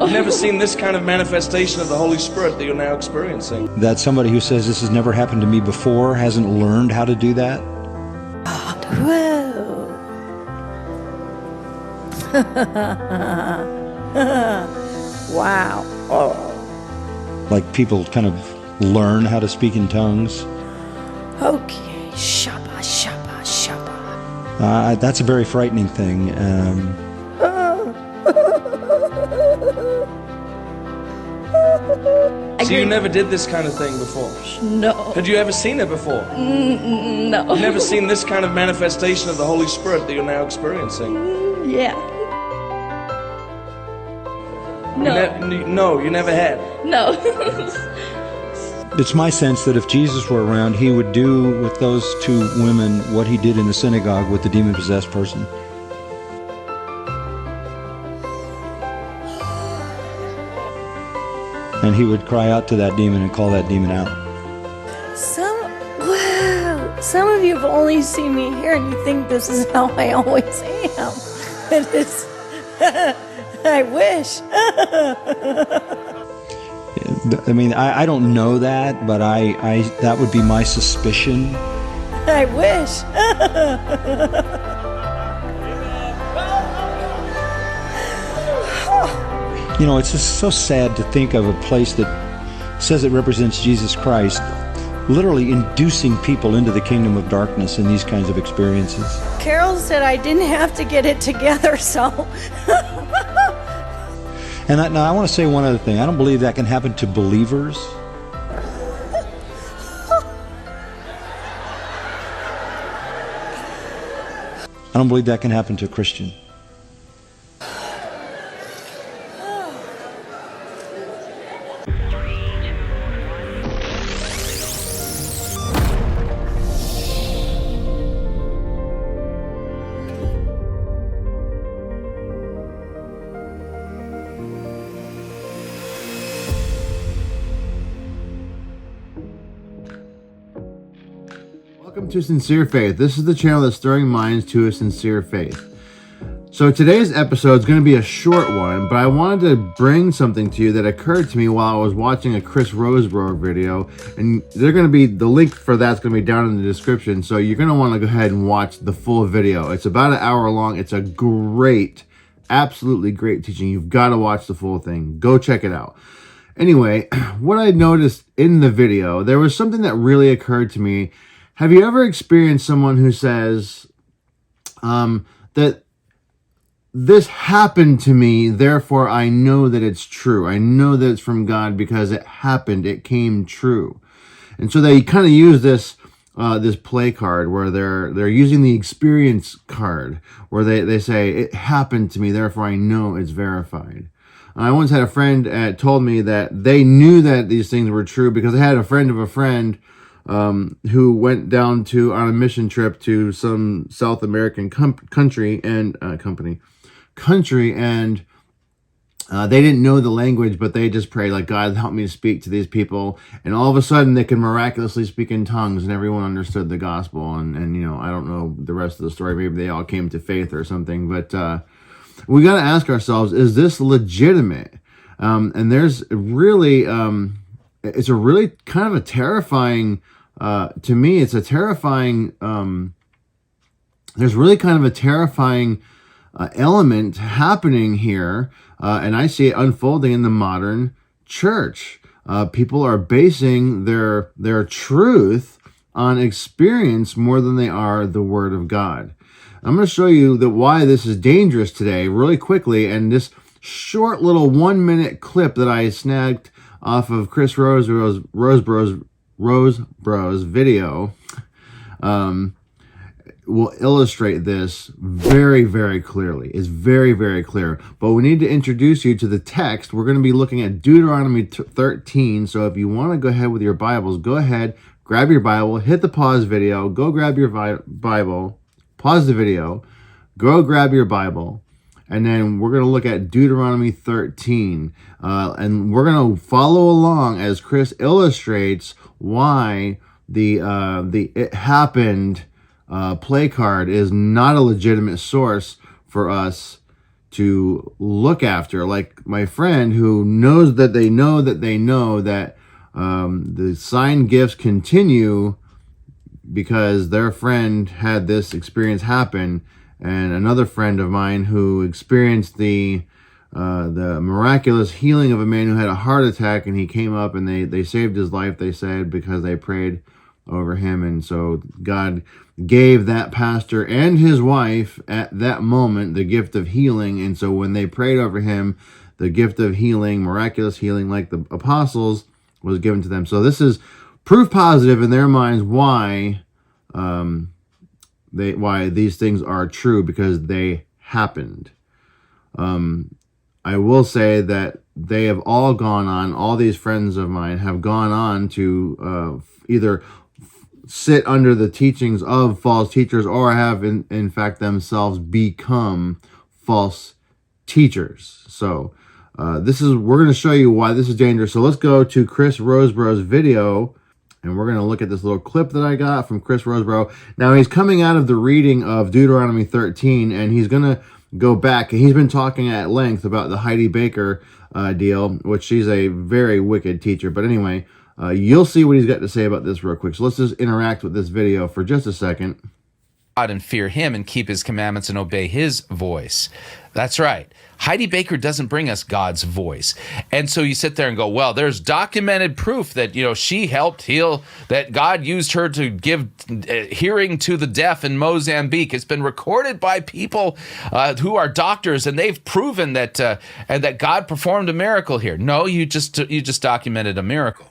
You've never seen this kind of manifestation of the Holy Spirit that you're now experiencing. That somebody who says this has never happened to me before hasn't learned how to do that? Whoa. Wow. Oh. Like people kind of learn how to speak in tongues? Okay. Shabba, shabba, shabba. That's a very frightening thing. So you never did this kind of thing before? No. Had you ever seen it before? No. You've never seen this kind of manifestation of the Holy Spirit that you're now experiencing? Yeah. No, you never had. No. It's my sense that if Jesus were around, he would do with those two women what he did in the synagogue with the demon-possessed person. And he would cry out to that demon and call that demon out. Some of you have only seen me here and you think this is how I always am. It is. I wish. I mean, I don't know that, but that would be my suspicion. I wish. You know, it's just so sad to think of a place that says it represents Jesus Christ, literally inducing people into the kingdom of darkness in these kinds of experiences. Carol said I didn't have to get it together, so... And now I want to say one other thing. I don't believe that can happen to believers. I don't believe that can happen to a Christian. Welcome to Sincere Faith. This is the channel that's stirring minds to a sincere faith. So today's episode is going to be a short one, but I wanted to bring something to you that occurred to me while I was watching a Chris Rosebrough video, and the link for that's going to be down in the description, so you're going to want to go ahead and watch the full video. It's about an hour long. It's a great, absolutely great teaching. You've got to watch the full thing. Go check it out. Anyway, what I noticed in the video, there was something that really occurred to me. Have you ever experienced someone who says that this happened to me, therefore I know that it's true. I know that it's from God because it happened. It came true. And so they kind of use this play card where they're using the experience card where they say it happened to me, therefore I know it's verified. I once had a friend told me that they knew that these things were true because they had a friend of a friend who went down on a mission trip to some South American country, and they didn't know the language, but they just prayed like, God, help me to speak to these people. And all of a sudden they could miraculously speak in tongues and everyone understood the gospel. And you know, I don't know the rest of the story. Maybe they all came to faith or something, but, we got to ask ourselves, is this legitimate? And there's really, it's a really kind of a terrifying, to me, it's a terrifying, there's really kind of a terrifying element happening here, and I see it unfolding in the modern church. People are basing their truth on experience more than they are the Word of God. I'm going to show you why this is dangerous today really quickly, and this short little 1-minute clip that I snagged off of Chris Rosebrough's video will illustrate this very, very clearly. It's very, very clear. But we need to introduce you to the text. We're going to be looking at Deuteronomy 13. So if you want to go ahead with your Bibles, go ahead, grab your Bible, hit the pause video, go grab your Bible, pause the video, go grab your Bible, and then we're going to look at Deuteronomy 13. And we're going to follow along as Chris illustrates why the it happened play card is not a legitimate source for us to look after, like my friend who knows that they know that they know that the sign gifts continue because their friend had this experience happen, and another friend of mine who experienced the miraculous healing of a man who had a heart attack, and he came up and they saved his life, they said, because they prayed over him. And so God gave that pastor and his wife at that moment the gift of healing. And so when they prayed over him, the gift of healing, miraculous healing like the apostles, was given to them. So this is proof positive in their minds why these things are true, because they happened. I will say that they have all gone on, all these friends of mine have gone on to either sit under the teachings of false teachers or have in fact themselves become false teachers. So we're going to show you why this is dangerous. So let's go to Chris Rosebrough's video, and we're going to look at this little clip that I got from Chris Rosebrough. Now, he's coming out of the reading of Deuteronomy 13, and he's going to go back. He's been talking at length about the Heidi Baker deal, which she's a very wicked teacher. But anyway, you'll see what he's got to say about this real quick. So let's just interact with this video for just a second. God and fear him and keep his commandments and obey his voice. That's right. Heidi Baker doesn't bring us God's voice. And so you sit there and go, well, there's documented proof that, she helped heal, that God used her to give hearing to the deaf in Mozambique. It's been recorded by people who are doctors, and they've proven that and that God performed a miracle here. No, you just documented a miracle.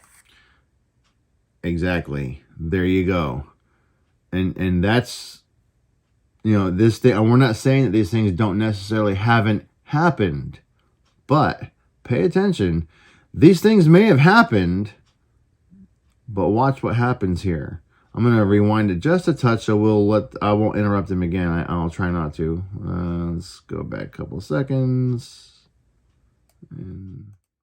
Exactly. There you go. And that's, this thing, and we're not saying that these things don't necessarily haven't happened, but pay attention. These things may have happened, but watch what happens here. I'm going to rewind it just a touch, so I won't interrupt him again. I'll try not to. Let's go back a couple seconds.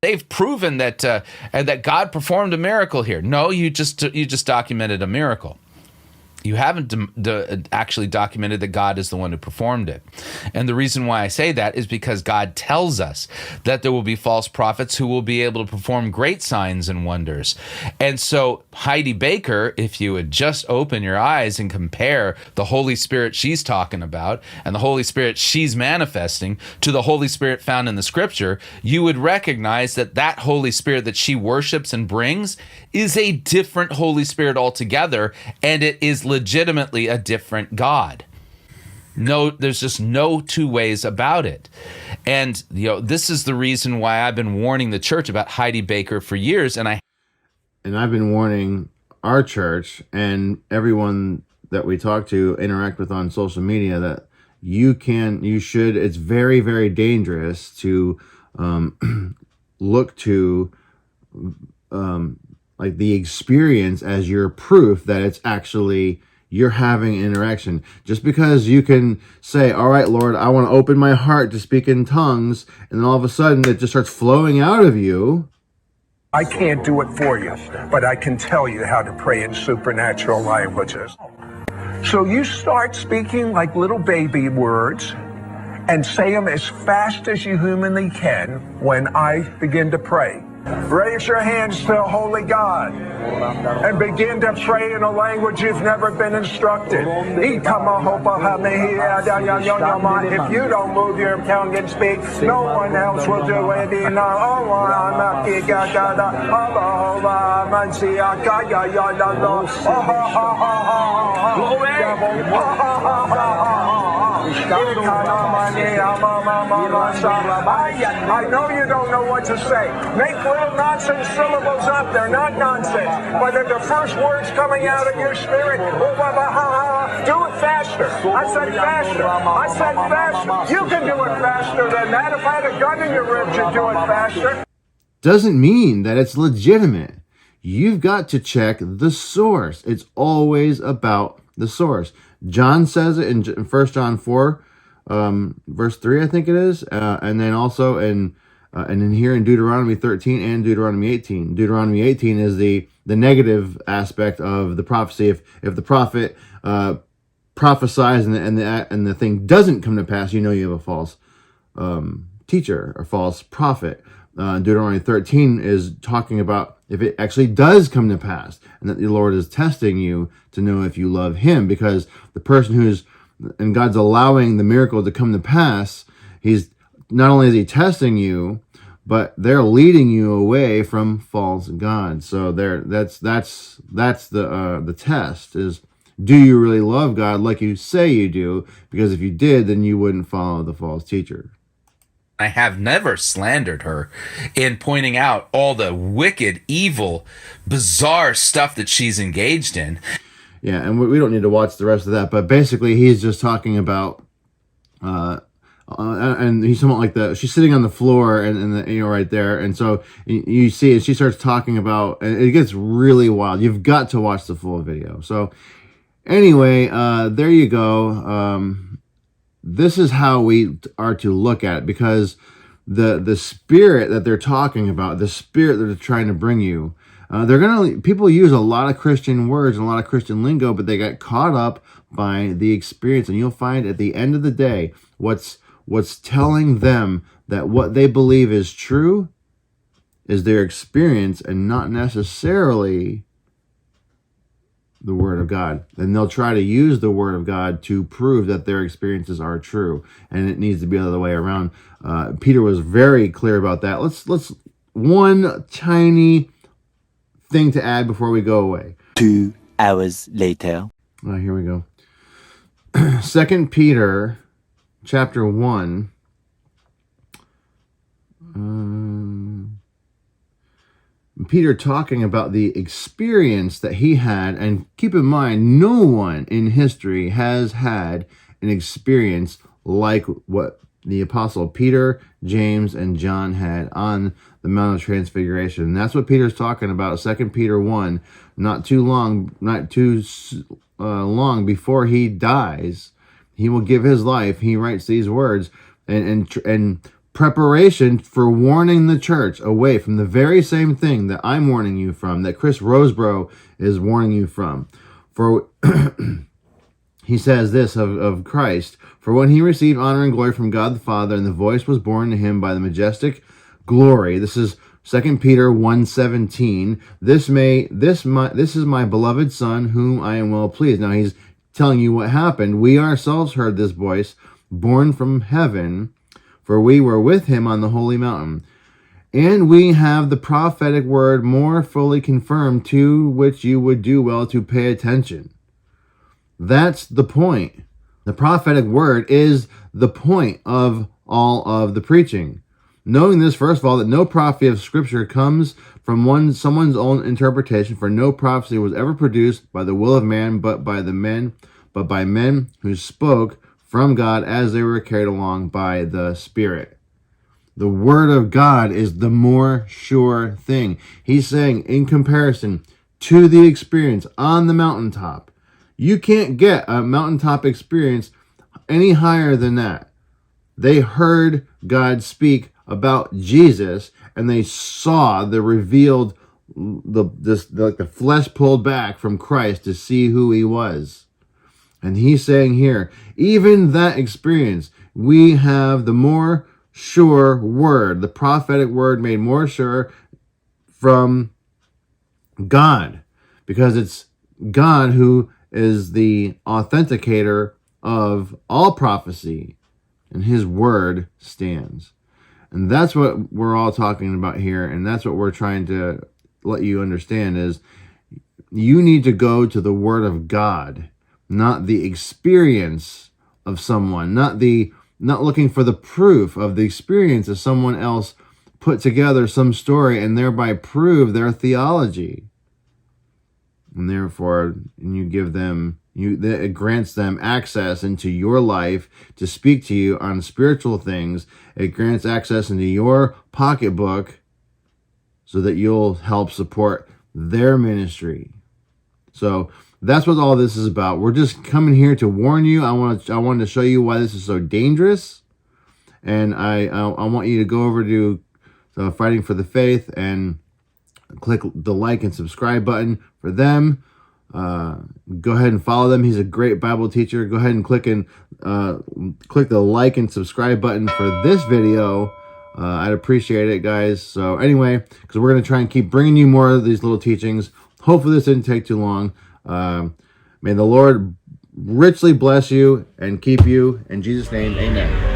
They've proven that and that God performed a miracle here. No, you just documented a miracle. You haven't actually documented that God is the one who performed it. And the reason why I say that is because God tells us that there will be false prophets who will be able to perform great signs and wonders. And so Heidi Baker, if you would just open your eyes and compare the Holy Spirit she's talking about and the Holy Spirit she's manifesting to the Holy Spirit found in the Scripture, you would recognize that that Holy Spirit that she worships and brings is a different Holy Spirit altogether, and it is legitimately a different God. No, there's just no two ways about it. And this is the reason why I've been warning the church about Heidi Baker for years, and I've been warning our church and everyone that we talk to, interact with on social media, that you should, it's very, very dangerous to look to like the experience as your proof that it's actually you're having interaction. Just because you can say, all right, Lord, I want to open my heart to speak in tongues, and then all of a sudden it just starts flowing out of you. I can't do it for you, but I can tell you how to pray in supernatural languages. So you start speaking like little baby words and say them as fast as you humanly can when I begin to pray. Raise your hands to Holy God and begin to pray in a language you've never been instructed. If you don't move your tongue and speak, no one else will do it. I know you don't know what to say. Make little nonsense syllables up. They're not nonsense. But they're the first words coming out of your spirit. Do it faster. I said faster. I said faster. You can do it faster than that. If I had a gun in your ribs, you'd do it faster. Doesn't mean that it's legitimate. You've got to check the source. It's always about the source. John says it in 1 John 4, verse 3, I think it is. And then also and in here in Deuteronomy 13 and Deuteronomy 18. Deuteronomy 18 is the negative aspect of the prophecy. If the prophet prophesies and the thing doesn't come to pass, you know you have a false teacher or false prophet. Deuteronomy 13 is talking about if it actually does come to pass, and that the Lord is testing you to know if you love him, because the person and God's allowing the miracle to come to pass, he's not only is he testing you, but they're leading you away from false gods. So that's the test is, do you really love God like you say you do? Because if you did, then you wouldn't follow the false teacher. I have never slandered her in pointing out all the wicked, evil, bizarre stuff that she's engaged in. Yeah, and we don't need to watch the rest of that, but basically he's just talking about, and he's somewhat like she's sitting on the floor and right there, and so you see, and she starts talking about, and it gets really wild. You've got to watch the full video. So anyway, there you go. This is how we are to look at it, because the spirit that they're talking about, the spirit that they're trying to bring you, people use a lot of Christian words and a lot of Christian lingo, but they got caught up by the experience. And you'll find at the end of the day, what's telling them that what they believe is true is their experience and not necessarily the Word of God. And they'll try to use the Word of God to prove that their experiences are true, and it needs to be the other way around. Peter was very clear about that. Let's one tiny thing to add before we go away. 2 hours later. Here we go. 2 Peter chapter 1. Peter talking about the experience that he had, and keep in mind, no one in history has had an experience like what the apostle Peter, James, and John had on the Mount of Transfiguration. And that's what Peter's talking about. 2 Peter 1, not too long before he dies, he will give his life. He writes these words and preparation for warning the church away from the very same thing that I'm warning you from, that Chris Rosebrough is warning you from. For he says this of Christ, for when he received honor and glory from God the Father, and the voice was borne to him by the majestic glory. This is 2 Peter 1:17. This is my beloved Son, whom I am well pleased. Now he's telling you what happened. We ourselves heard this voice born from heaven, for we were with him on the holy mountain. And we have the prophetic word more fully confirmed, to which you would do well to pay attention. That's the point. The prophetic word is the point of all of the preaching. Knowing this, first of all, that no prophecy of Scripture comes from someone's own interpretation, for no prophecy was ever produced by the will of man, but by men who spoke from God as they were carried along by the Spirit. The Word of God is the more sure thing. He's saying, in comparison to the experience on the mountaintop, you can't get a mountaintop experience any higher than that. They heard God speak about Jesus, and they saw the revealed, the flesh pulled back from Christ to see who he was. And he's saying here, even that experience, we have the more sure word, the prophetic word made more sure from God, because it's God who is the authenticator of all prophecy, and his word stands. And that's what we're all talking about here, and that's what we're trying to let you understand is you need to go to the Word of God, not the experience of someone, not looking for the proof of the experience of someone else put together some story and thereby prove their theology. And therefore, it grants them access into your life to speak to you on spiritual things. It grants access into your pocketbook so that you'll help support their ministry. So that's what all this is about. We're just coming here to warn you. I wanted to show you why this is so dangerous. And I want you to go over to Fighting for the Faith and click the like and subscribe button for them. Go ahead and follow them. He's a great Bible teacher. Go ahead and click and click the like and subscribe button for this video. I'd appreciate it, guys. So anyway, because we're going to try and keep bringing you more of these little teachings. Hopefully this didn't take too long. May the Lord richly bless you and keep you. In Jesus' name, amen.